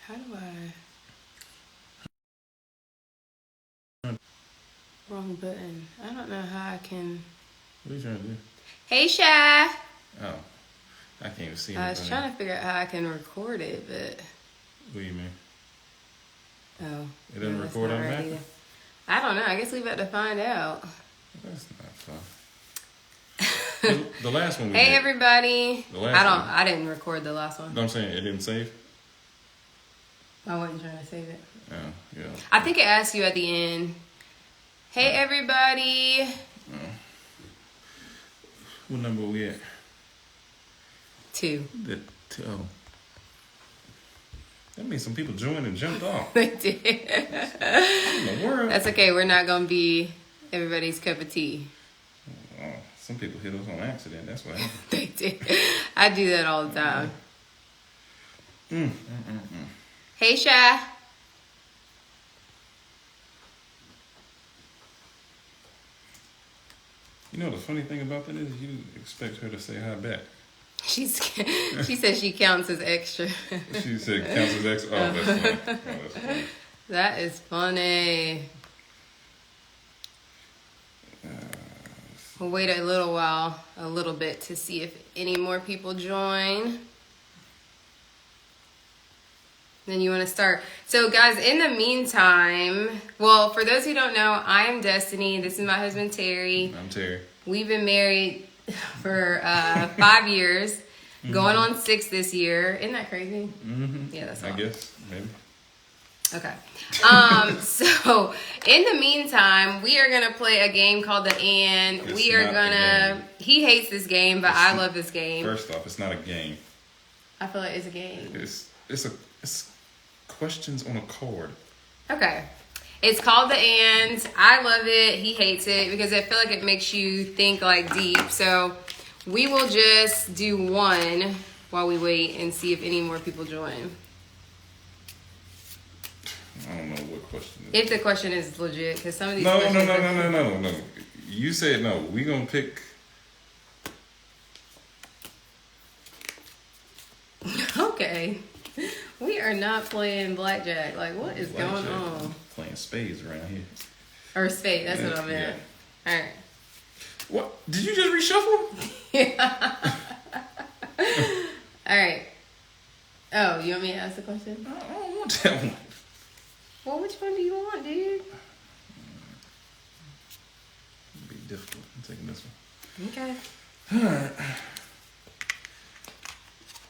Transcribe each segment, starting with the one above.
How do I... Wrong button. I don't know how I can... What are you trying to do? Hey, Shy! Oh. I can't even see I was anything. trying to figure out how I can record it, but... What do you mean? Oh. It doesn't record on that? I don't know. I guess we about to find out. That's not fun. the last one we Hey, did. everybody. The last one. I didn't record the last one. No, I'm saying it didn't save? I wasn't trying to save it. Oh, yeah. I think it asked you at the end. Hey, everybody. Oh. What number are we at? 2. Oh. That means some people joined and jumped off. They did. In the world? That's okay. We're not going to be everybody's cup of tea. Oh, some people hit us on accident. That's what happened. They did. I do that all the time. Hey, Shy. You know the funny thing about that is you expect her to say hi back. She said she counts as extra. She said counts as extra. Oh, that's funny. Oh, that's funny. That is funny. We'll wait a little bit to see if any more people join. Then you want to start. So guys, in the meantime, well, for those who don't know, I am Destiny. This is my husband, Terry. I'm Terry. We've been married for 5 years, going on 6 this year. Isn't that crazy? Mm-hmm. Yeah, that's I guess, maybe. Okay. So in the meantime, we are gonna play a game called the And. It's we are not a gonna. game. He hates this game, but I love this game. First off, it's not a game. I feel like it's a game. It's questions on a card. Okay. It's called the And. I love it. He hates it because I feel like it makes you think like deep. So we will just do one while we wait and see if any more people join. I don't know what question it is. If the question is legit, because some of these No. questions You said no. We gonna pick. Okay. We are not playing blackjack. Like, what is going on? Playing spades around here. Or spade, that's what I meant. Yeah. Alright. What? Did you just reshuffle? Yeah. Alright. Oh, you want me to ask the question? I don't want that one. Well, which one do you want, dude? It'll be difficult. I'm taking this one. Okay. Alright.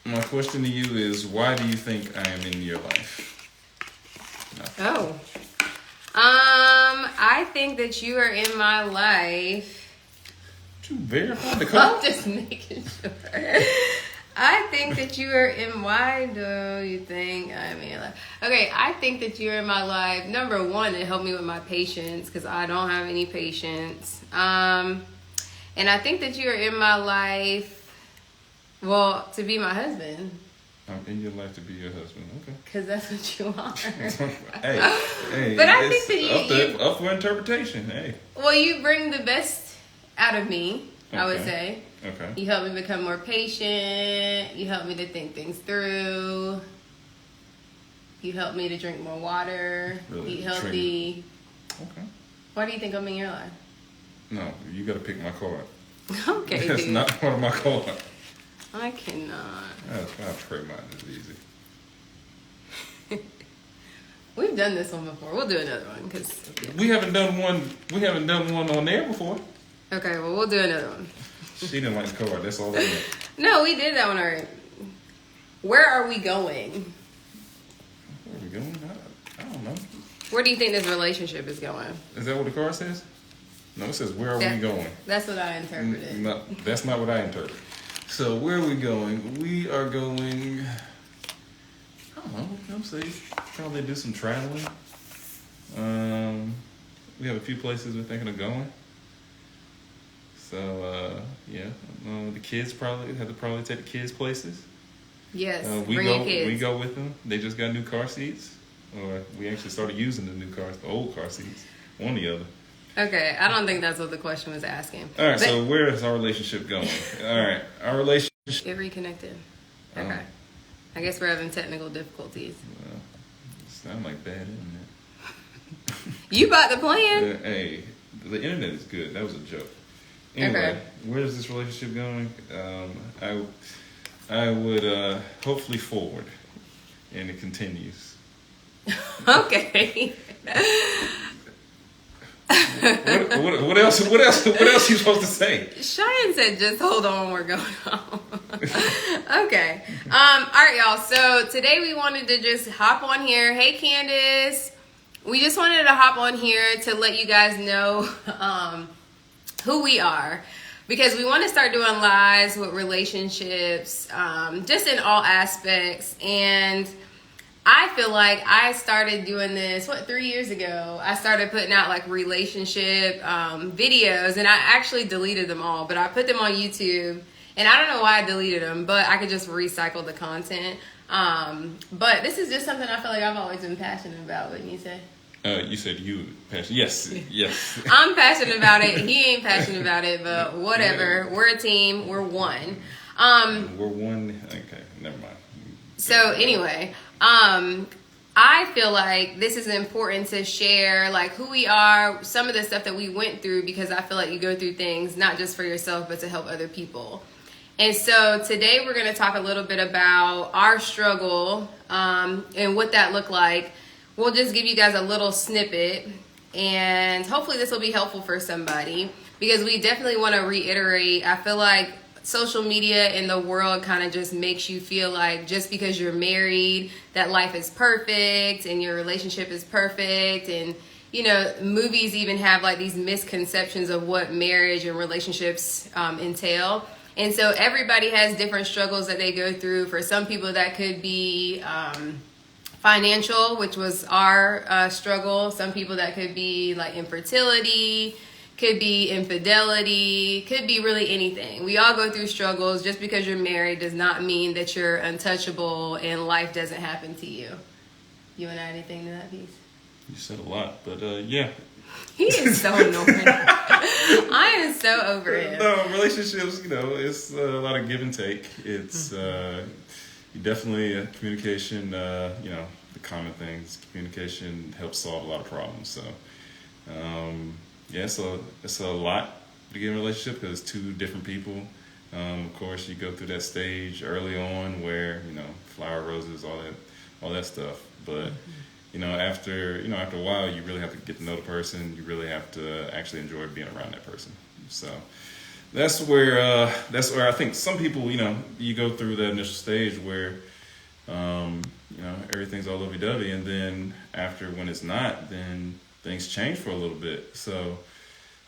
My question to you is, why do you think I am in your life? No. Oh. I think that you are in my life. Did you verify the call? I'm just making sure. I think that you are in. Why do you think I'm in your life? Okay, I think that you're in my life. Number one, to help me with my patience because I don't have any patience. And I think that you're in my life. Well, to be my husband. I'm in your life to be your husband. Okay. Because that's what you are. hey. But I think that up for interpretation. Hey. Well, you bring the best out of me, I would say. Okay. You help me become more patient. You help me to think things through. You help me to drink more water. Really? Eat healthy. Okay. Why do you think I'm in your life? No, you got to pick my card. Okay, That's dude. not part of my card. I cannot. I pray mine is easy. We've done this one before. We'll do another one because We haven't done one. We haven't done one on there before. Okay, well we'll do another one. She didn't like the card. That's all I know. No, we did that one already. Where are we going? Where are we going? I don't know. Where do you think this relationship is going? Is that what the card says? No, it says, where are we going? That's what I interpreted. No, that's not what I interpret. So, where are we going? We are going, I don't know, I'm saying, probably do some traveling. We have a few places we're thinking of going. So, the kids probably, have to probably take the kids places. Yes, bring your kids. We go with them. They just got new car seats. Or we actually started using the old car seats. One or the other. Okay, I don't think that's what the question was asking. All right, so where is our relationship going? All right, our relationship. Get reconnected. Okay. I guess we're having technical difficulties. Well, it sounds like bad internet. You bought the plan? Hey, the internet is good. That was a joke. Anyway, Okay. where is this relationship going? I would hopefully forward, and it continues. Okay. What else? What else are you supposed to say? Cheyenne said, just hold on, we're going home. Okay. All right, y'all. So today we wanted to just hop on here. Hey, Candace. We just wanted to hop on here to let you guys know who we are. Because we want to start doing lives with relationships, just in all aspects. And I feel like I started doing this, 3 years ago? I started putting out like relationship videos, and I actually deleted them all, but I put them on YouTube. And I don't know why I deleted them, but I could just recycle the content. But this is just something I feel like I've always been passionate about, wouldn't you say? You said you passionate. Yes. I'm passionate about it. He ain't passionate about it, but whatever. We're a team. We're one. We're one. Okay, never mind. So anyway, I feel like this is important to share, like who we are, some of the stuff that we went through, because I feel like you go through things not just for yourself, but to help other people. And so today we're going to talk a little bit about our struggle and what that looked like. We'll just give you guys a little snippet, and hopefully this will be helpful for somebody, because we definitely want to reiterate, I feel like social media in the world kind of just makes you feel like just because you're married, that life is perfect and your relationship is perfect. And, you know, movies even have like these misconceptions of what marriage and relationships entail. And so everybody has different struggles that they go through. For some people that could be financial, which was our struggle. Some people that could be like infertility, could be infidelity, could be really anything. We all go through struggles. Just because you're married does not mean that you're untouchable and life doesn't happen to you. You want to add anything to that piece? You said a lot, but yeah. He is so annoying. I am so over him. No, relationships, you know, it's a lot of give and take. It's definitely communication, you know, the common things. Communication helps solve a lot of problems. So, yeah, it's a lot to get in a relationship because it's two different people. Of course, you go through that stage early on where, you know, flower roses, all that stuff. But you know, after a while, you really have to get to know the person. You really have to actually enjoy being around that person. So that's where I think some people, you know, you go through that initial stage where, you know, everything's all lovey-dovey, and then after, when it's not, then things change for a little bit. So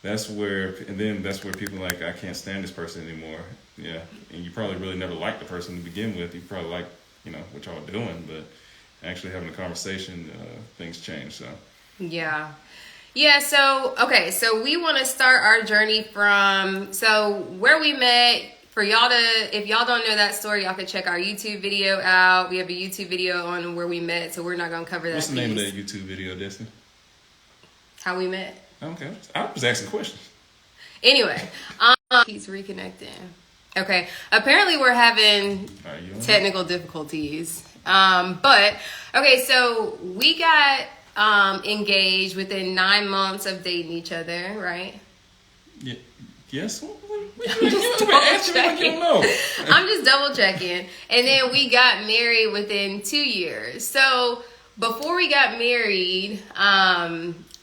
that's where people are like, I can't stand this person anymore. Yeah, and you probably really never liked the person to begin with. You probably like, you know, what y'all are doing, but actually having a conversation, things change. So yeah. So okay, so we want to start our journey from where we met. For y'all if y'all don't know that story, y'all can check our YouTube video out. We have a YouTube video on where we met, so we're not gonna cover that. What's the name of that YouTube video, Destiny? How we met. Okay, I was asking questions. Anyway, he's reconnecting. Okay, apparently we're having technical difficulties. But okay, so we got engaged within 9 months of dating each other, right? Yeah. Yes. I'm just double checking. And then we got married within 2 years. So before we got married,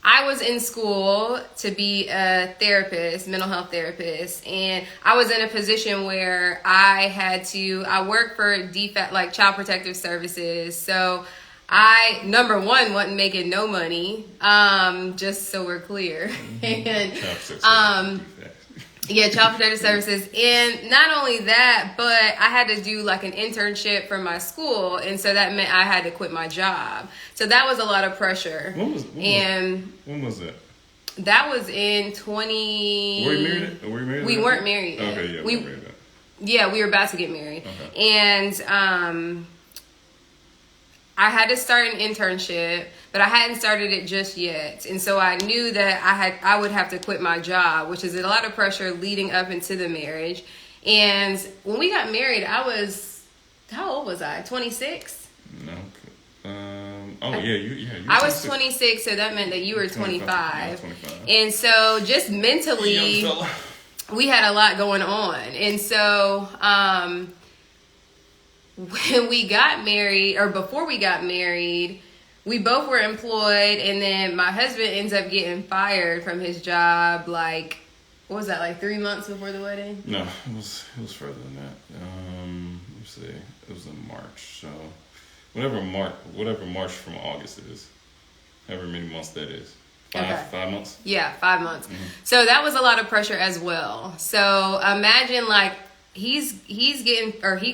I was in school to be a therapist, mental health therapist, and I was in a position where I work for DFAT, like Child Protective Services. So I, number one, wasn't making no money, just so we're clear. And yeah, Child Protective Services. And not only that, but I had to do like an internship for my school. And so that meant I had to quit my job. So that was a lot of pressure. When was that? That was in 20... Were you married? We weren't married yet. Okay, yeah, we were married. Yeah, we were about to get married. Okay. And I had to start an internship, but I hadn't started it just yet. And so I knew that I would have to quit my job, which is a lot of pressure leading up into the marriage. And when we got married, I was How old was I? 26? No. You I was 26, so that meant that you were 25. Yeah, 25. And so just mentally, Young fella. we had a lot going on. And so when we got married, or before we got married, we both were employed, and then my husband ends up getting fired from his job, like, what was that, like 3 months before the wedding? No, it was further than that. Let's see, it was in March. So whatever March from August is, however many months that is. Five months? Yeah, 5 months. Mm-hmm. So that was a lot of pressure as well. So imagine, like, he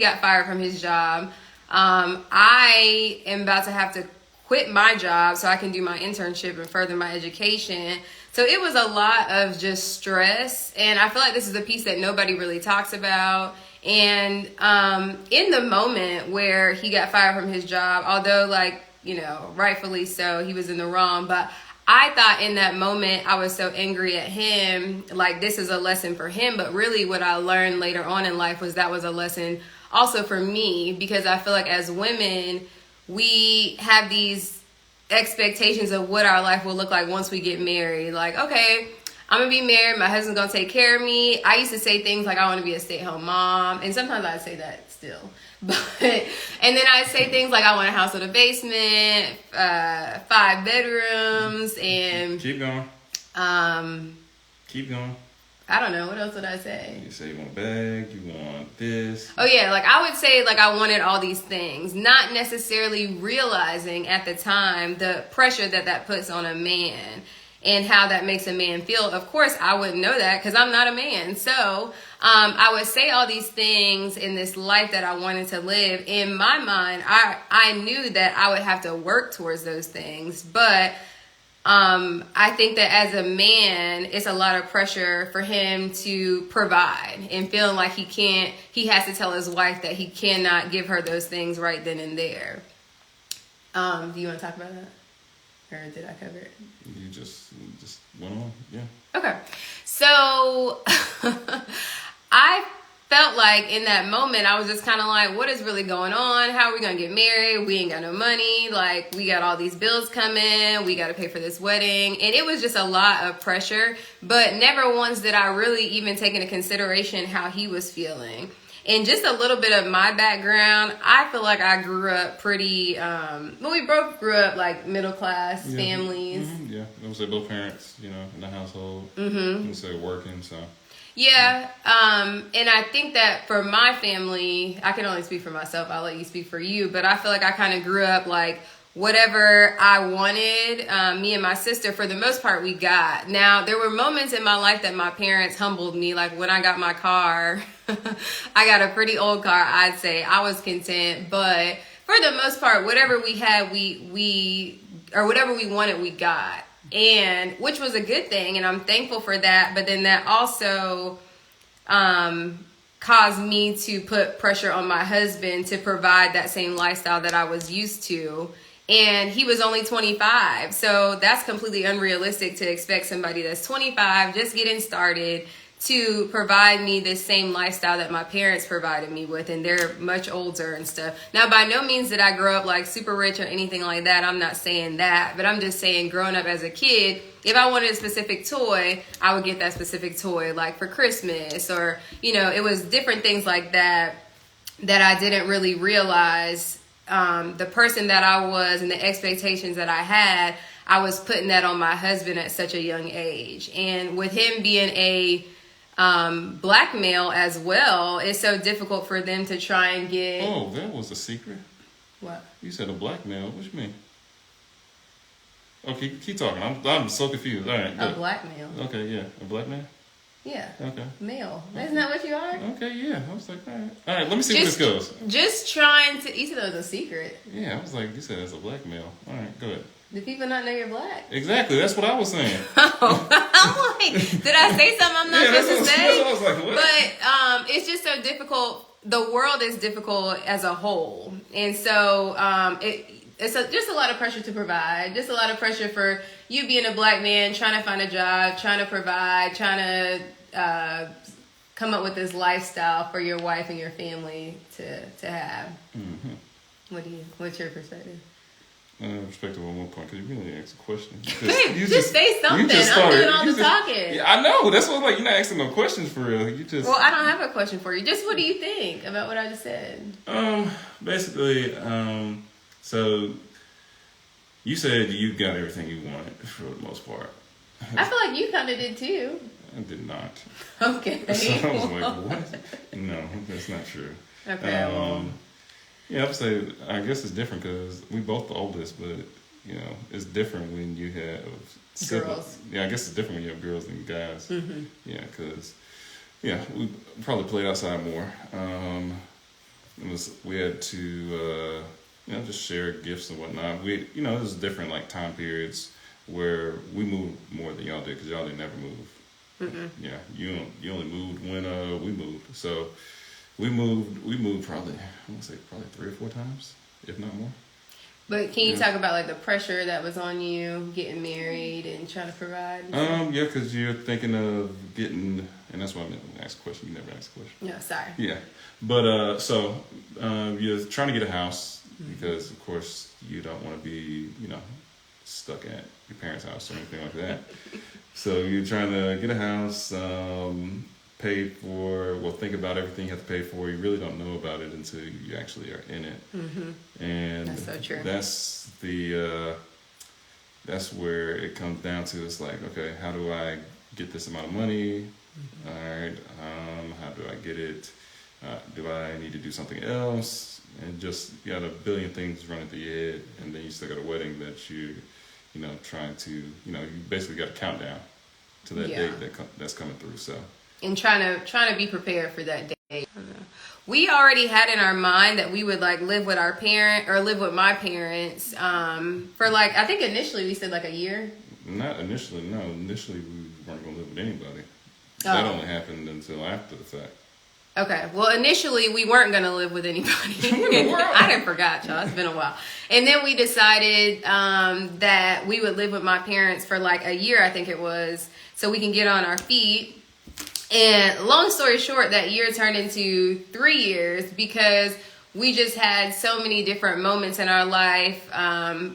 got fired from his job. I am about to have to quit my job so I can do my internship and further my education. So it was a lot of just stress, and I feel like this is a piece that nobody really talks about. And in the moment where he got fired from his job, although, like, you know, rightfully so, he was in the wrong, but I thought in that moment I was so angry at him, like this is a lesson for him. But really what I learned later on in life was that was a lesson also for me, because I feel like as women, we have these expectations of what our life will look like once we get married. Like, okay, I'm gonna be married, my husband's gonna take care of me. I used to say things like I want to be a stay-at-home mom, and sometimes I'd say that still. But and then I'd say things like I want a house with a basement, 5 bedrooms, and keep going. Keep going. I don't know, what else would I say? You say you want a bag, you want this. Oh yeah, like I would say like I wanted all these things, not necessarily realizing at the time the pressure that puts on a man and how that makes a man feel. Of course, I wouldn't know that because I'm not a man. So I would say all these things in this life that I wanted to live. In my mind, I knew that I would have to work towards those things. But I think that as a man, it's a lot of pressure for him to provide and feeling like he has to tell his wife that he cannot give her those things right then and there. Do you want to talk about that? Or did I cover it? You just went on, yeah. Okay. So I felt like in that moment, I was just kind of like, what is really going on? How are we going to get married? We ain't got no money. Like, we got all these bills coming. We got to pay for this wedding. And it was just a lot of pressure. But never once did I really even take into consideration how he was feeling. And just a little bit of my background, I feel like I grew up pretty, we both grew up like middle class families. Mm-hmm. Yeah, it was both parents, you know, in the household. Mm-hmm. And so working, so. Yeah, and I think that for my family, I can only speak for myself. I'll let you speak for you. But I feel like I kind of grew up like whatever I wanted, me and my sister, for the most part, we got. Now, there were moments in my life that my parents humbled me. Like when I got my car, I got a pretty old car, I'd say. I was content. But for the most part, whatever we had, or whatever we wanted, we got. And which was a good thing, and I'm thankful for that. But then that also caused me to put pressure on my husband to provide that same lifestyle that I was used to. And he was only 25, so that's completely unrealistic to expect somebody that's 25, just getting started, to provide me this same lifestyle that my parents provided me with, and they're much older and stuff. Now, by no means did I grow up like super rich or anything like that. I'm not saying that, but I'm just saying growing up as a kid, if I wanted a specific toy, I would get that specific toy, like for Christmas, or, you know, it was different things like that I didn't really realize. The person that I was and the expectations that I had, I was putting that on my husband at such a young age. And with him being a black male as well, it's so difficult for them to try and get... Oh, that was a secret? What? You said a black male. What you mean? Okay, keep talking. I'm so confused. All right, good. A black male. Okay, yeah. A black man? Yeah. Okay. Male. Isn't that what you are? Okay, yeah. I was like, all right. All right, let me see where this goes. Just trying to... You said that was a secret. Yeah, I was like, you said it's a black male. All right, go ahead. Do people not know you're black? Exactly. That's what I was saying. Oh, I'm like, did I say something I'm not supposed to say? I was like, what? But it's just so difficult. The world is difficult as a whole. And so it's just a lot of pressure to provide. Just a lot of pressure for you being a black man, trying to find a job, trying to provide, trying to come up with this lifestyle for your wife and your family to have. What's your perspective? Perspective on one point, because you really asked a question. Just say something. I'm doing all the talking. Yeah, I know. That's what like you're not asking no questions for real. You just. Well, I don't have a question for you. Just what do you think about what I just said? Basically, so you said you got everything you wanted for the most part. I feel like you kind of did too. I did not. Okay. So I was like, what? No, that's not true. Okay. Yeah, I would say, I guess it's different because we both the oldest, but, you know, it's different when you have girls. Yeah, I guess it's different when you have girls than guys. Mm-hmm. Yeah, because, yeah, we probably played outside more. We had to, you know, just share gifts and whatnot. It was different, like, time periods where we moved more than y'all did because y'all didn't never move. Mm-mm. Yeah, you only moved when we moved. So we moved probably, I want to say probably 3 or 4 times, if not more. But can you talk about like the pressure that was on you getting married and trying to provide? Yeah, because you're thinking of getting, and that's why I meant to ask a question. You never asked a question. No, sorry. Yeah, but so you're trying to get a house because of course you don't want to be, you know, stuck at your parents' house or anything like that. So you're trying to get a house, pay for, think about everything you have to pay for. You really don't know about it until you actually are in it. Mm-hmm. And that's so true. That's where it comes down to. It's like, okay, how do I get this amount of money? All right, how do I get it? Do I need to do something else? And just, you got a billion things running through your head, and then you still got a wedding that you know, trying to, you know, you basically got a countdown to that date that's coming through. So. And trying to be prepared for that day. We already had in our mind that we would like live with my parents for like, I think initially we said like a year. Not initially, no. Initially we weren't going to live with anybody. That only happened until after the fact. Okay. Well, initially we weren't going to live with anybody. I didn't forgot, y'all. It's been a while. And then we decided that we would live with my parents for like a year, I think it was, so we can get on our feet. And long story short, that year turned into 3 years because we just had so many different moments in our life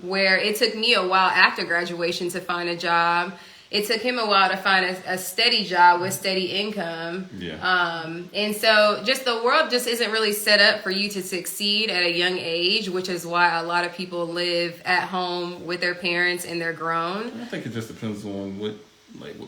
where it took me a while after graduation to find a job. It took him a while to find a steady job with steady income. Yeah. And so just the world just isn't really set up for you to succeed at a young age, which is why a lot of people live at home with their parents and they're grown. I think it just depends on what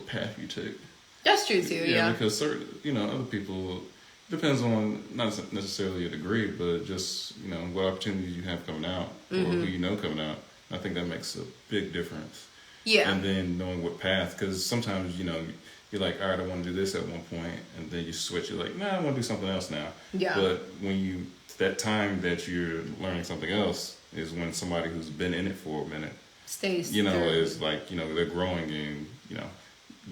path you take. That's true too, yeah. Because certain, other people, depends on not necessarily a degree, but just, what opportunities you have coming out or who you know coming out. I think that makes a big difference. Yeah. And then knowing what path, because sometimes, you're like, all right, I want to do this at one point, and then you switch, you're like, nah, I want to do something else now. Yeah. But that time that you're learning something else is when somebody who's been in it for a minute stays, is like, they're growing and,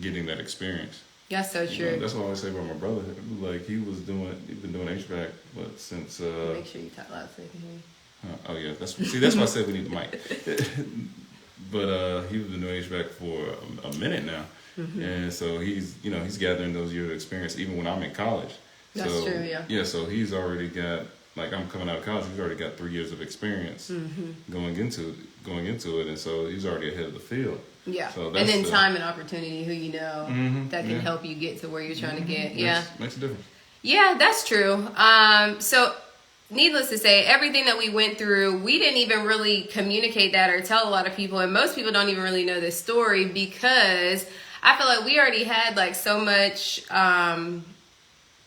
getting that experience. That's so true. That's what I always say about my brother. Like, he's been doing HVAC, but since... Make sure you talk loud so you can hear me. Oh, yeah. That's why I said we need the mic. But he's been doing HVAC for a minute now. Mm-hmm. And so he's gathering those years of experience even when I'm in college. That's true, yeah. Yeah, so he's already got, like, I'm coming out of college, he's already got 3 years of experience going into it, and so he's already ahead of the field. Yeah, so and then time and opportunity, who that can help you get to where you're trying to get. Yeah, makes a difference. Yeah, that's true. So needless to say, everything that we went through, we didn't even really communicate that or tell a lot of people, and most people don't even really know this story because I feel like we already had like so much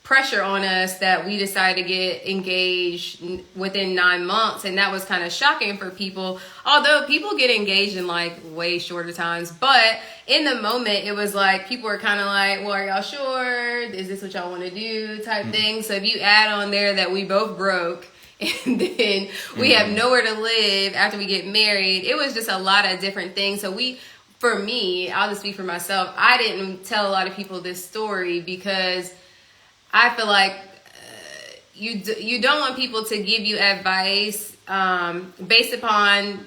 pressure on us that we decided to get engaged within 9 months, and that was kind of shocking for people, although people get engaged in like way shorter times. But in the moment, it was like people were kind of like, well, are y'all sure? Is this what y'all want to do type thing? So if you add on there that we both broke and then we have nowhere to live after we get married, it was just a lot of different things. So for me, I'll just speak for myself, I didn't tell a lot of people this story because I feel like you don't want people to give you advice based upon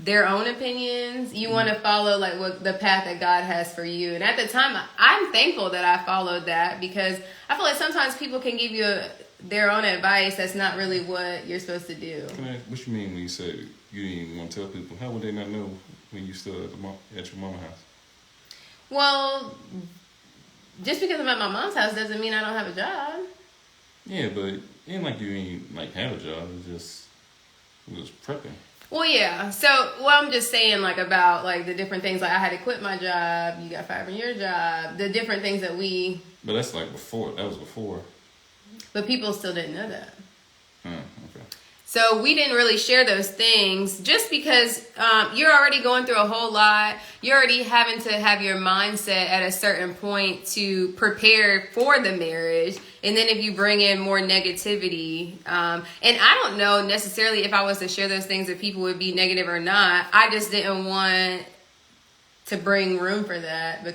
their own opinions. You want to follow like what the path that God has for you. And at the time, I'm thankful that I followed that, because I feel like sometimes people can give you their own advice that's not really what you're supposed to do. What you mean when you say you didn't even want to tell people? How would they not know when you still at your mama's house? Well, just because I'm at my mom's house doesn't mean I don't have a job. Yeah, but it ain't like you ain't like had a job. It was prepping. Well, yeah. So, I'm just saying, like, about, like, the different things. Like, I had to quit my job. You got fired from your job. The different things that we... But that's, like, before. That was before. But people still didn't know that. Okay. So, we didn't really share those things just because you're already going through a whole lot. You're already having to have your mindset at a certain point to prepare for the marriage. And then if you bring in more negativity, and I don't know necessarily if I was to share those things if people would be negative or not. I just didn't want to bring room for that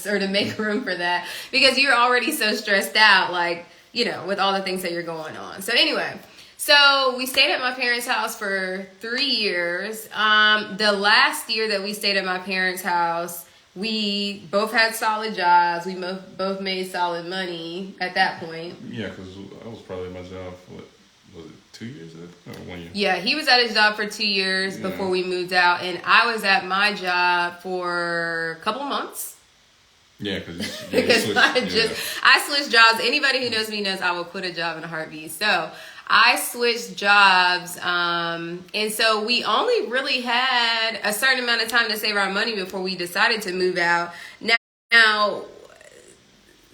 or to make room for that, because you're already so stressed out, like, you know, with all the things that you're going on. So anyway, so we stayed at my parents' house for 3 years. The last year that we stayed at my parents' house, we both had solid jobs. We both made solid money at that point. Yeah, because I was probably at my job for, what, was it 2 years or 1 year? Yeah, he was at his job for 2 years before we moved out. And I was at my job for a couple months. Yeah, because I switched jobs. Anybody who knows me knows I will quit a job in a heartbeat. So I switched jobs, and so we only really had a certain amount of time to save our money before we decided to move out. Now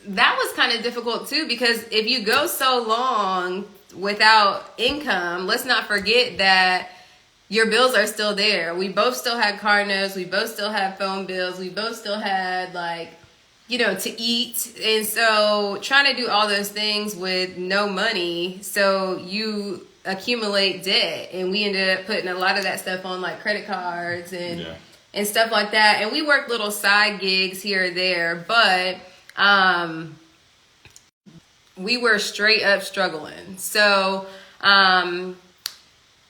that was kind of difficult too, because if you go so long without income, let's not forget that your bills are still there. We both still had car notes. We both still had phone bills. We both still had, like, you know, to eat. And so trying to do all those things with no money, so you accumulate debt. And we ended up putting a lot of that stuff on, like, credit cards and stuff like that. And we worked little side gigs here or there, but we were straight up struggling. So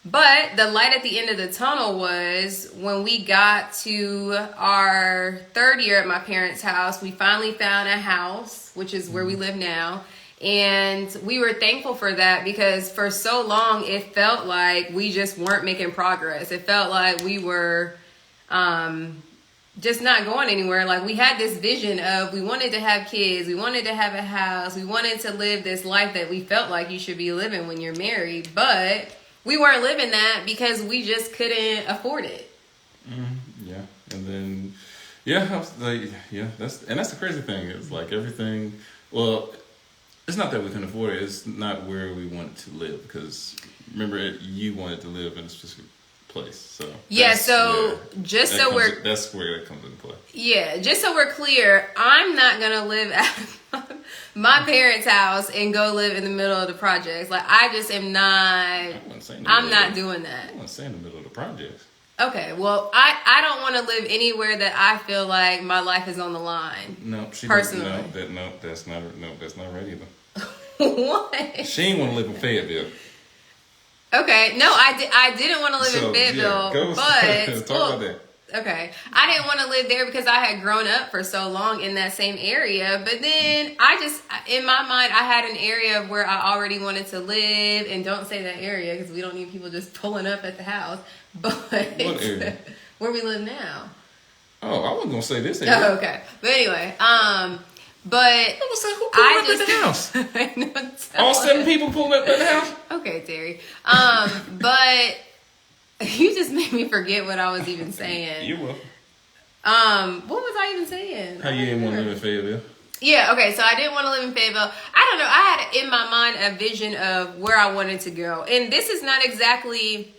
but the light at the end of the tunnel was when we got to our 3rd year at my parents' house. We finally found a house, which is where we live now. And we were thankful for that, because for so long it felt like we just weren't making progress. It felt like we were just not going anywhere. Like, we had this vision of, we wanted to have kids, we wanted to have a house, we wanted to live this life that we felt like you should be living when you're married, but we weren't living that because we just couldn't afford it. Yeah, and then I was like, that's the crazy thing. It's like everything. Well, it's not that we couldn't afford it. It's not where we wanted to live, because remember, you wanted to live in a specific place. So that's where that comes into play. Yeah, just so we're clear, I'm not gonna live at my parents' house and go live in the middle of the projects. Like, I just am not. I'm not doing that. I wasn't saying in the middle of the projects. Okay, well, I don't want to live anywhere that I feel like my life is on the line. No, personally. That's not right either. What? She ain't want to live in Fayetteville. Okay, no, I didn't want to live in Fayetteville, but talk about that. Okay, I didn't want to live there because I had grown up for so long in that same area. But then in my mind, I had an area of where I already wanted to live. And don't say that area, because we don't need people just pulling up at the house. But what area? Where we live now. Oh, I wasn't gonna say this area. Oh, okay. But anyway, but I was saying, who pulled up at the house? I know, all 7 people pulled up at the house. Okay, Terry. But you just made me forget what I was even saying. You will. What was I even saying? How you didn't want to live in Fayetteville? Yeah, okay, so I didn't want to live in Fayetteville. I don't know. I had in my mind a vision of where I wanted to go. And this is not exactly,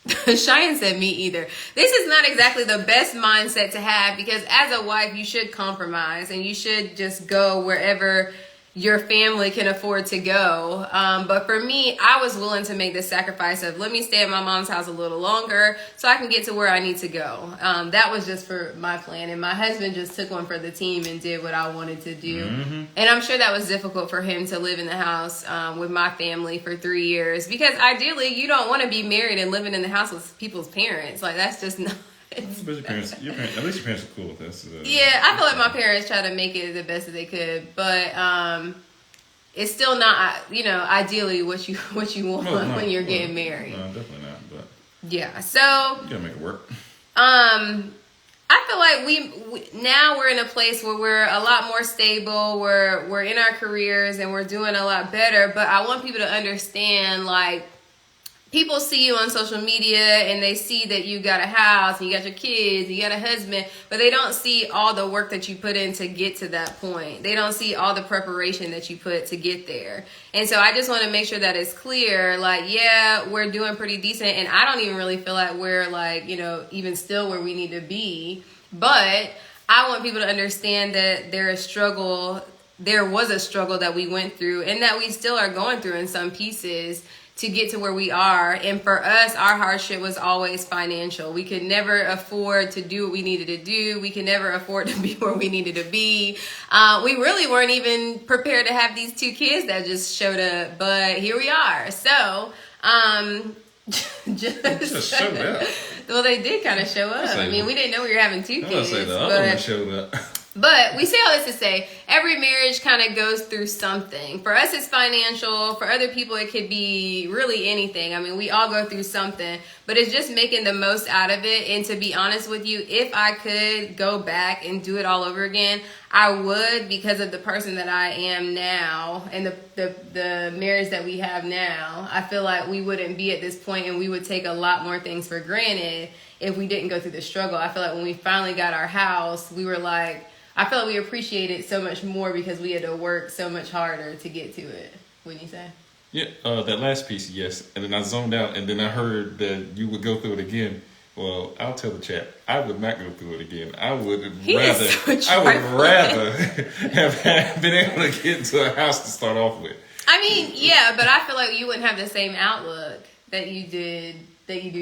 Cheyenne said me either. This is not exactly the best mindset to have, because as a wife, you should compromise and you should just go wherever your family can afford to go. But for me, I was willing to make the sacrifice of let me stay at my mom's house a little longer so I can get to where I need to go. That was just for my plan. And my husband just took one for the team and did what I wanted to do. Mm-hmm. And I'm sure that was difficult for him to live in the house with my family for 3 years. Because ideally, you don't want to be married and living in the house with people's parents. Like, that's just not... But at least your parents are cool with this. Yeah, I feel like my parents tried to make it the best that they could, but it's still not, ideally what you want when you're getting married. No, definitely not. But yeah, so you gotta make it work. I feel like we now we're in a place where we're a lot more stable. We're in our careers and we're doing a lot better. But I want people to understand, like, people see you on social media and they see that you got a house and you got your kids, you got a husband, but they don't see all the work that you put in to get to that point. They don't see all the preparation that you put to get there. And so I just want to make sure that it's clear, like, yeah, we're doing pretty decent. And I don't even really feel like we're like, even still where we need to be. But I want people to understand that there was a struggle that we went through and that we still are going through in some pieces to get to where we are. And for us, our hardship was always financial. We could never afford to do what we needed to do. We could never afford to be where we needed to be. We really weren't even prepared to have these 2 kids that just showed up, but here we are. So, just showed up. Well, they did kind of show up. I mean, we didn't know we were having 2 kids. I was say the other one showed up. But we say all this to say every marriage kind of goes through something. For us, it's financial. For other people, it could be really anything. I mean, we all go through something, but it's just making the most out of it. And to be honest with you, if I could go back and do it all over again, I would, because of the person that I am now and the marriage that we have now. I feel like we wouldn't be at this point and we would take a lot more things for granted if we didn't go through the struggle. I feel like when we finally got our house, we were like, I feel like we appreciate it so much more because we had to work so much harder to get to it. Wouldn't you say? Yeah, that last piece, yes. And then I zoned out, and then I heard that you would go through it again. Well, I'll tell the chat, I would not go through it again. I would rather have been able to get into a house to start off with. I mean, yeah, but I feel like you wouldn't have the same outlook that you do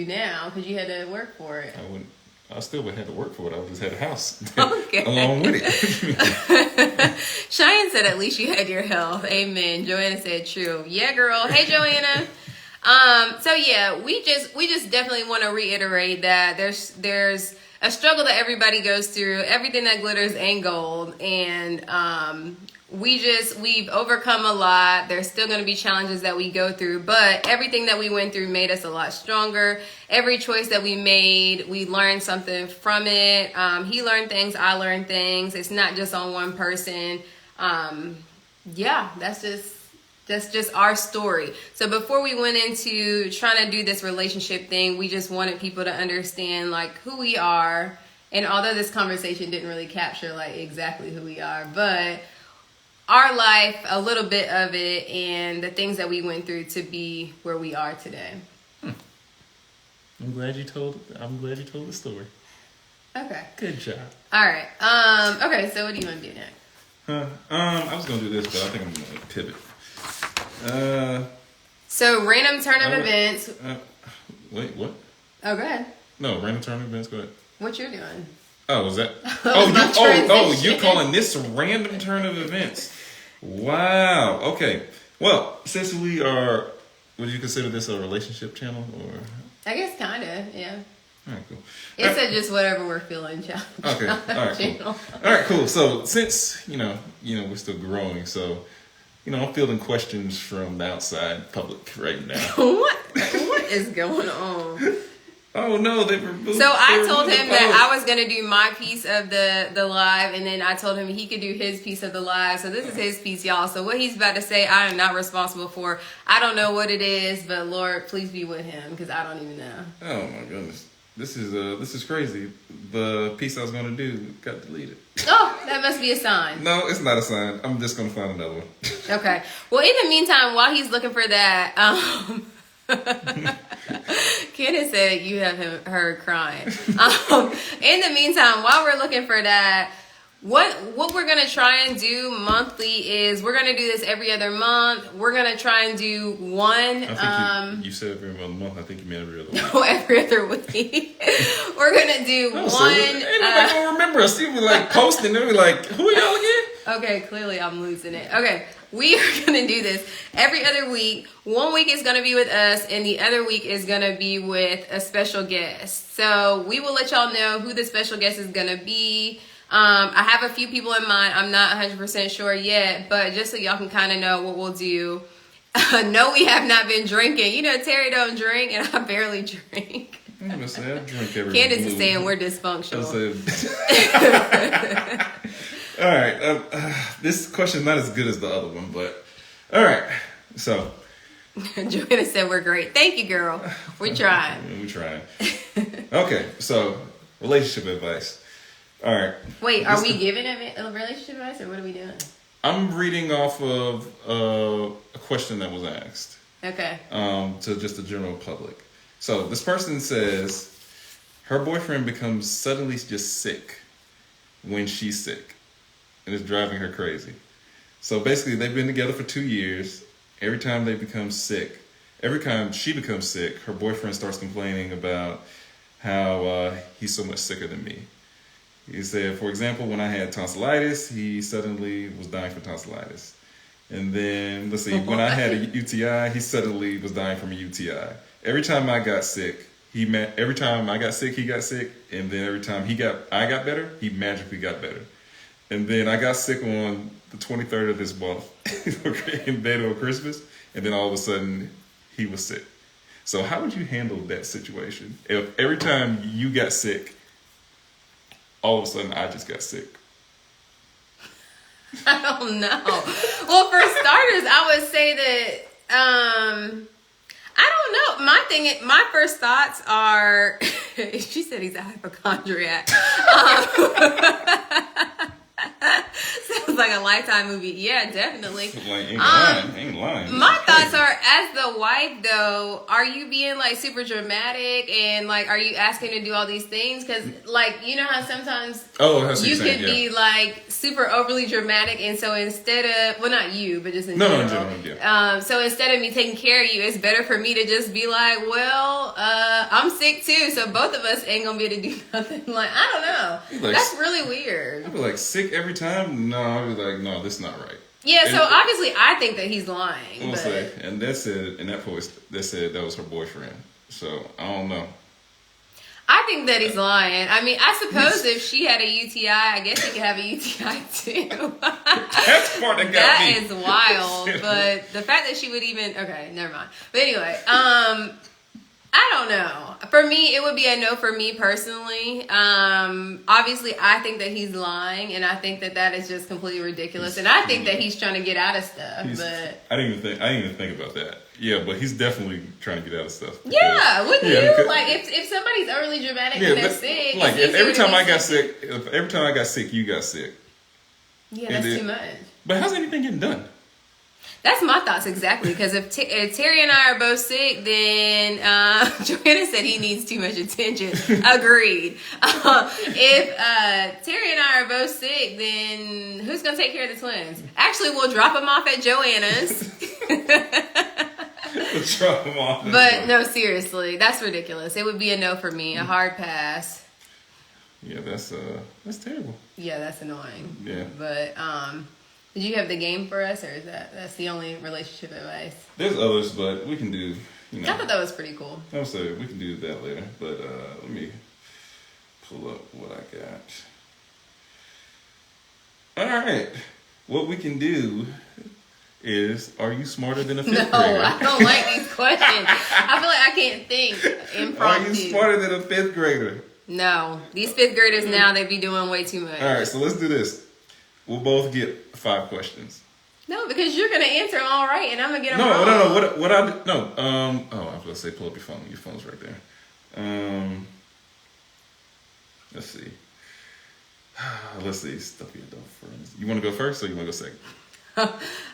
now because you had to work for it. I wouldn't. I still would have to work for it. I just had a house okay. along with it. Cheyenne said, at least you had your health. Amen. Joanna said, true. Yeah, girl. Hey, Joanna. So yeah, we just definitely want to reiterate that there's a struggle that everybody goes through. Everything that glitters ain't gold. And, we've overcome a lot. There's still going to be challenges that we go through, but everything that we went through made us a lot stronger. Every choice that we made, we learned something from it. He learned things, I learned things. It's not just on one person. Yeah, that's just our story. So before we went into trying to do this relationship thing, we just wanted people to understand like who we are. And although this conversation didn't really capture like exactly who we are, but our life, a little bit of it, and the things that we went through to be where we are today. I'm glad you told the story. Okay. Good job. All right. Okay, so what do you want to do next? I was gonna do this, but I think I'm gonna pivot. So random turn of events. Wait, what? Oh, go ahead. No, random turn of events. Go ahead. What you're doing? Oh, was that? You're calling this a random turn of events? Wow. Okay. Well, since we are, would you consider this a relationship channel or? I guess kind of, yeah. All right, cool. It's a just whatever we're feeling challenge. Okay. All right, cool. All right, cool. So since you know we're still growing, so I'm fielding questions from the outside public right now. What is going on? Oh no, they removed. So I told him that I was gonna do my piece of the live, and then I told him he could do his piece of the live. So this is his piece, y'all. So what he's about to say, I am not responsible for. I don't know what it is, but Lord, please be with him because I don't even know. Oh my goodness, this is crazy. The piece I was gonna do got deleted. Oh, that must be a sign. No, it's not a sign. I'm just gonna find another one. Okay. Well, in the meantime, while he's looking for that, Kenneth said you have her crying. In the meantime, while we're looking for that, What we're gonna try and do monthly is we're gonna do this every other month. We're gonna try and do one. I think you said every other month. I think you meant every other week. No, every other week. We're gonna do one. Ain't nobody gonna remember us. You be like posting. They be like, "Who are y'all again?" Okay, clearly I'm losing it. Okay, we are gonna do this every other week. 1 week is gonna be with us, and the other week is gonna be with a special guest. So we will let y'all know who the special guest is gonna be. I have a few people in mind. I'm not 100% sure yet, but just so y'all can kind of know what we'll do. No, we have not been drinking. You know, Terry don't drink, and I barely drink. I'm gonna say I drink every. Candace is saying we're dysfunctional. All right, this question is not as good as the other one, but all right. So, Joanna said we're great. Thank you, girl. We're trying. We're trying. Okay, so relationship advice. All right. Wait, are we giving a relationship advice, or what are we doing? I'm reading off of a question that was asked. Okay. To just the general public. So this person says her boyfriend becomes suddenly just sick when she's sick, and it's driving her crazy. So basically, they've been together for 2 years. Every time they become sick, every time she becomes sick, her boyfriend starts complaining about how he's so much sicker than me. He said, for example, when I had tonsillitis, he suddenly was dying from tonsillitis. And then, let's see, when I had a UTI, he suddenly was dying from a UTI. Every time I got sick, every time I got sick, he got sick. And then every time I got better, he magically got better. And then I got sick on the 23rd of this month in bed on Christmas. And then all of a sudden, he was sick. So how would you handle that situation? If every time you got sick, all of a sudden, I just got sick. I don't know. Well, for starters, I would say that I don't know. My first thoughts are. She said he's a hypochondriac. Sounds like a Lifetime movie. Yeah, definitely. Ain't lying. My thoughts are, as the wife, though, are you being like super dramatic and like, are you asking to do all these things? Because like, you know how sometimes you could be like super overly dramatic, and so instead of, well, not you, but just in general. Yeah. So instead of me taking care of you, it's better for me to just be like, well, I'm sick too, so both of us ain't gonna be able to do nothing. Like, I don't know. Like, that's really weird. I'd be like, sick every time? No, I'd be like, no, this is not right. Yeah, so obviously I think that he's lying. And that said, in that voice, that said that was her boyfriend. So I don't know. I think that he's lying. I mean, I suppose if she had a UTI, I guess he could have a UTI too. That's part that got me. That is wild. But the fact that she would even, okay, never mind. But anyway, I don't know. For me, it would be a no for me personally. Obviously, I think that he's lying, and I think that that is just completely ridiculous. And I think that he's trying to get out of stuff. But I didn't even think about that. Yeah, but he's definitely trying to get out of stuff. Yeah, wouldn't you? Like if somebody's overly dramatic and they're sick, like if every time I got sick, you got sick. Yeah, that's too much. But how's anything getting done? That's my thoughts exactly. Because if Terry and I are both sick, then Joanna said he needs too much attention. Agreed. If Terry and I are both sick, then who's gonna take care of the twins? Actually, we'll drop them off at Joanna's. We'll drop them off. But no, seriously, that's ridiculous. It would be a no for me, a hard pass. Yeah, that's terrible. Yeah, that's annoying. Yeah. But did you have the game for us, or is that's the only relationship advice? There's others, but we can do. I thought that was pretty cool. I would say we can do that later, but let me pull up what I got. All right, what we can do is, are you smarter than a fifth grader? No, I don't like these questions. I feel like I can't think impromptu. Are you smarter than a fifth grader? No, these fifth graders now, they be doing way too much. All right, so let's do this. We'll both get 5 questions. No, because you're gonna answer them all right, and I'm gonna get them wrong. No. What I do? No. I was gonna say pull up your phone. Your phone's right there. Let's see. Let's see. Stuff you don't friends. You want to go first, or you want to go second?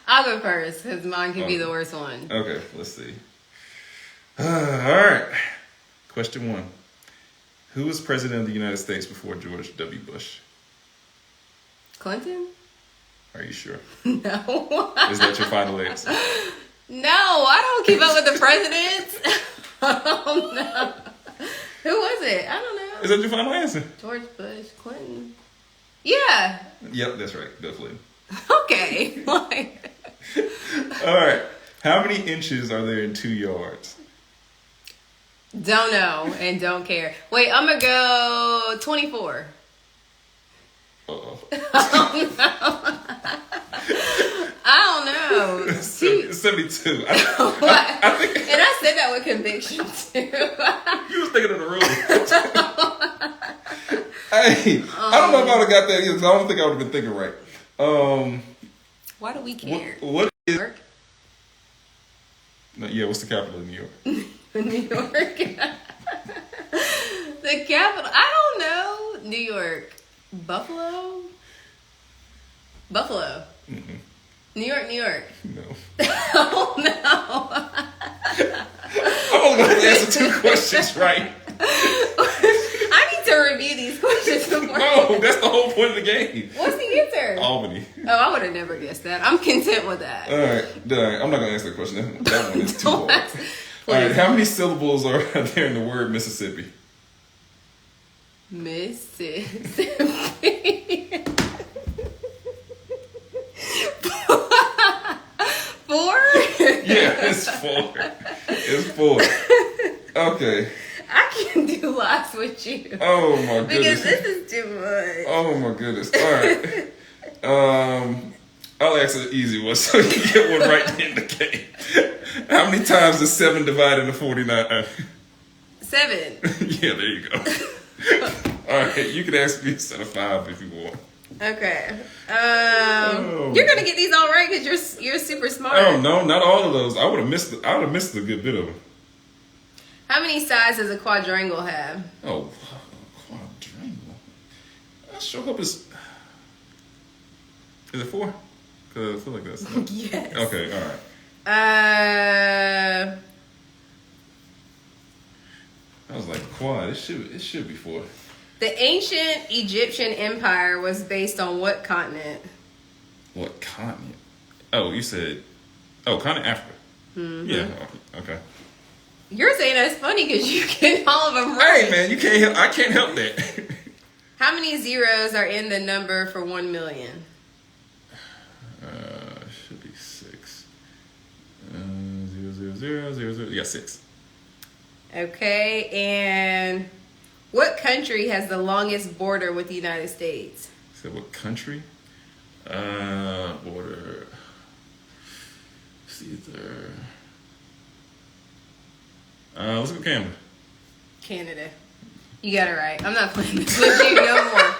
I'll go first, because mine could be the worst one. Okay. Let's see. All right. Question 1. Who was president of the United States before George W. Bush? Clinton? Are you sure? No. Is that your final answer? No, I don't keep up with the presidents. Oh, no. Who was it? I don't know. Is that your final answer? George Bush, Clinton. Yeah. Yep, that's right. Bill Clinton. Okay. Like. All right. How many inches are there in 2 yards? Don't know and don't care. Wait, I'm gonna go 24. Uh-oh. I don't know. 72. I think And I said that with conviction too. you was thinking of the rule. Hey, I don't know if I would have got that either, 'cause I don't think I would have been thinking right. Why do we care? What New is... York? No, yeah, what's the capital of New York? New York. The capital. I don't know. New York. Buffalo. Buffalo. Mm-mm. New York. New York. No. Oh no. I'm only going to answer 2 questions right. I need to review these questions before. No, that's the whole point of the game. What's the answer? Albany. Oh, I would have never guessed that. I'm content with that. All right, done. I'm not going to answer that question. That one is too Don't hard. ask- All right, Please. how many syllables are there in the word Mississippi? Mississippi. 4? Yeah, it's 4. It's 4. Okay. I can do lots with you. Oh my Because goodness. this is too much. Oh my goodness. All right. I'll ask an easy one so you get one right in the game. How many times is 7 divided into 49? 7. Yeah, there you go. All right, you can ask me a set of 5 if you want. Okay. Oh. You're gonna get these all right because you're super smart. Oh no, not all of those. I would have missed. I would have missed a good bit of them. How many sides does a quadrangle have? Oh, quadrangle. I sure hope it's. Is it 4? Because I feel like that's. Yes. Okay, all right. I was like quad. It should be 4. The ancient Egyptian empire was based on what continent? What continent? Oh, you said. Oh, continent Africa. Mm-hmm. Yeah. Okay. You're saying that's funny because you get all of them right. Hey man, you can't help. I can't help that. How many zeros are in the number for 1 million? Should be 6. 0, 0, 0, 0, 0. Yeah, 6. Okay, and what country has the longest border with the United States? So what country? Border. It's either. Let's go Canada. Canada. You got it right. I'm not playing this with you no more.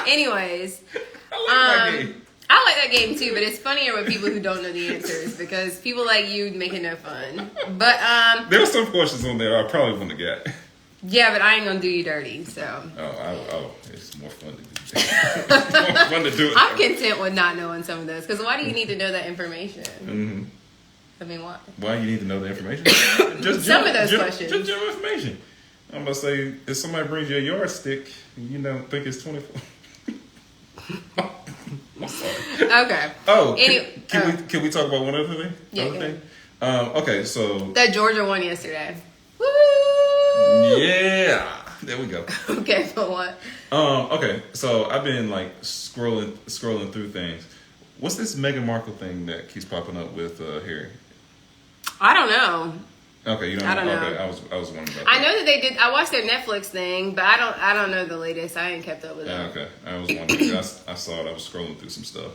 Anyways, I like that game. I like that game too, but it's funnier with people who don't know the answers because people like you make it no fun. But There were some questions on there I probably wouldn't have got. yeah, but I ain't gonna do you dirty, so It's more fun to do. It's more fun to do it. I'm content with not knowing some of those. Because why do you need to know that information? Mm-hmm. I mean, why? Why you need to know the information? Some of those questions. Just general information. I'm about to say, if somebody brings you a yardstick, and you don't think it's 24. I'm sorry. Okay. Oh, Any- can we talk about one other thing? Yeah, Other go thing? Okay, so That Georgia won yesterday. Woo! yeah, there we go. Okay, but what? Okay, so I've been like scrolling through things. What's this Meghan Markle thing that keeps popping up with Harry? I don't know. Okay, you don't. I don't know. Okay, I was wondering about. I that. know that they did. I watched their Netflix thing, but I don't know the latest. I ain't kept up with it. Okay, I was wondering. I saw it. I was scrolling through some stuff,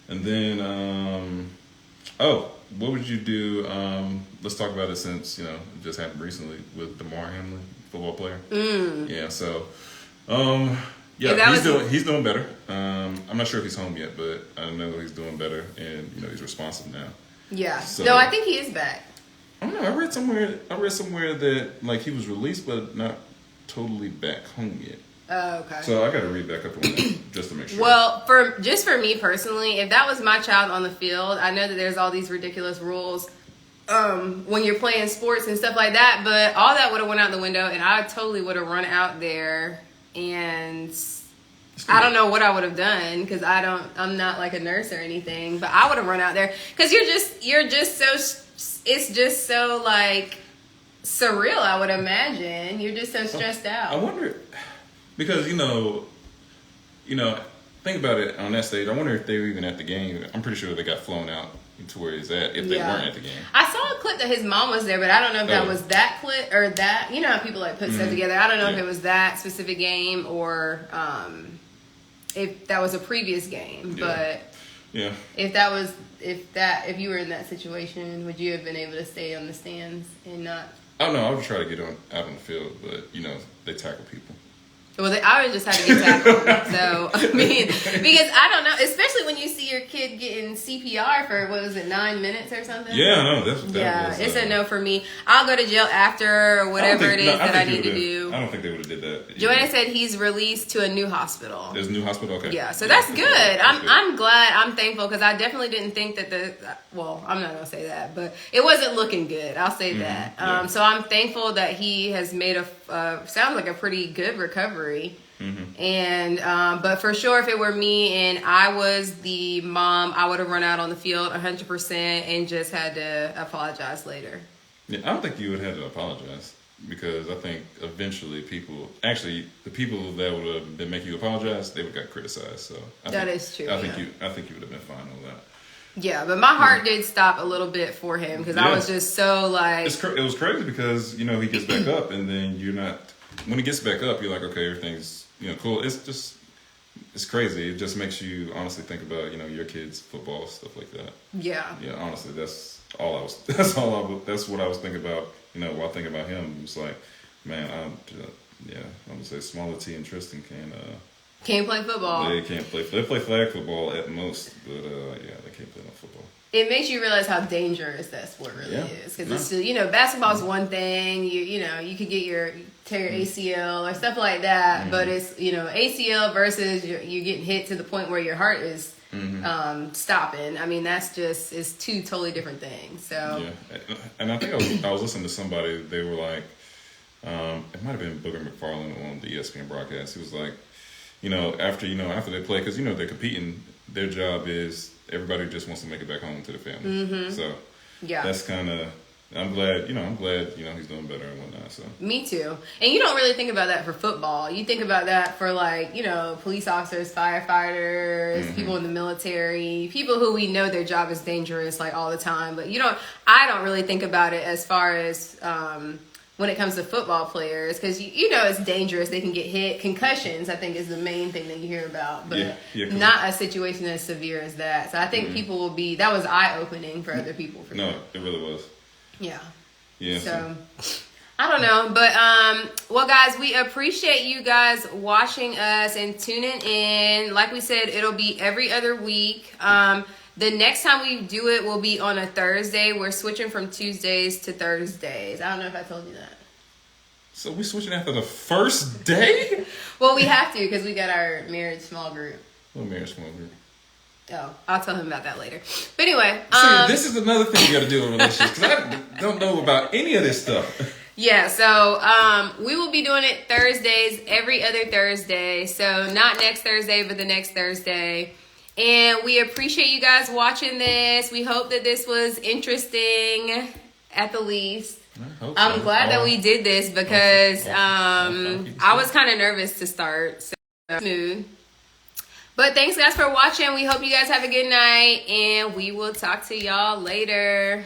and then what would you do? Let's talk about it since it just happened recently with DeMar Hamlin, football player. Yeah. So, he's doing better. I'm not sure if he's home yet, but I know he's doing better, and he's responsive now. Yeah. So- No, I think he is back. I don't know. I read somewhere that like he was released, but not totally back home yet. Oh, okay. So I got to read back up on that just to make sure. Well, for me personally, if that was my child on the field, I know that there's all these ridiculous rules when you're playing sports and stuff like that, but all that would have went out the window, and I totally would have run out there and I don't know what I would have done because I'm not like a nurse or anything, but I would have run out there because you're just so, it's just so like surreal. I would imagine you're just so stressed out. I wonder, because think about it on that stage. I wonder if they were even at the game. I'm pretty sure they got flown out to where he's at if they weren't at the game. I saw a clip that his mom was there, but I don't know if that was that clip or that. You know how people like put stuff together. I don't know if it was that specific game or if that was a previous game. But if you were in that situation, would you have been able to stay on the stands and not? I don't know. I would try to get out on the field, but they tackle people. Well, I always just had to get tackled. So, I mean, because I don't know, especially when you see your kid getting CPR for, 9 minutes or something? Yeah, no, it's a no for me. I'll go to jail after or whatever it is that I need to do. I don't think they would have did that. Joanna said he's released to a new hospital. There's a new hospital? Okay. Yeah, so that's good. I'm glad, I'm thankful because I definitely didn't think that I'm not going to say that, but it wasn't looking good. I'll say that. Yeah. So I'm thankful that he has made sounds like a pretty good recovery. And but for sure, if it were me and I was the mom, I would have run out on the field 100% and just had to apologize later. Yeah, I don't think you would have to apologize because I think eventually the people that would have been making you apologize, they would have got criticized. So that is true. I think you would have been fine on that. Yeah, but my heart did stop a little bit for him because I was just so like. It was crazy because he gets back up and then you're not. When he gets back up, you're like, okay, everything's cool. It's crazy. It just makes you honestly think about your kids' football, stuff like that. Yeah. Yeah. Honestly, that's what I was thinking about. While thinking about him, it's like, man, I'm gonna say Smaller T and Tristan can't play football. They can't play. They play flag football at most, but they can't play no football. It makes you realize how dangerous that sport really is. Because it's still, basketball is one thing. You could tear your ACL or stuff like that. But it's, ACL versus you're getting hit to the point where your heart is stopping. I mean, it's two totally different things. So. Yeah. And I think I was listening to somebody. They were like, it might have been Booger McFarland on the ESPN broadcast. He was like, after they play, because they're competing, their job is everybody just wants to make it back home to the family. So that's kind of. I'm glad he's doing better and whatnot. So me too. And you don't really think about that for football. You think about that for police officers, firefighters, people in the military, people who we know their job is dangerous all the time. But I don't really think about it as far as. When it comes to football players, because it's dangerous, they can get hit. Concussions, I think, is the main thing that you hear about, but not a situation as severe as that. So I think people will be. That was eye opening for other people. For it really was. Yeah. Yeah. So I don't know, but well, guys, we appreciate you guys watching us and tuning in. Like we said, it'll be every other week. The next time we do it will be on a Thursday. We're switching from Tuesdays to Thursdays. I don't know if I told you that. So we're switching after the first day? Well, we have to because we got our marriage small group. What marriage small group? Oh, I'll tell him about that later. But anyway. See, this is another thing you got to do in relationships because I don't know about any of this stuff. Yeah, so we will be doing it Thursdays, every other Thursday. So not next Thursday, but the next Thursday. And we appreciate you guys watching this. We hope that this was interesting at the least. I'm glad that we did this because I was kind of nervous to start. So smooth. But thanks guys for watching. We hope you guys have a good night and we will talk to y'all later.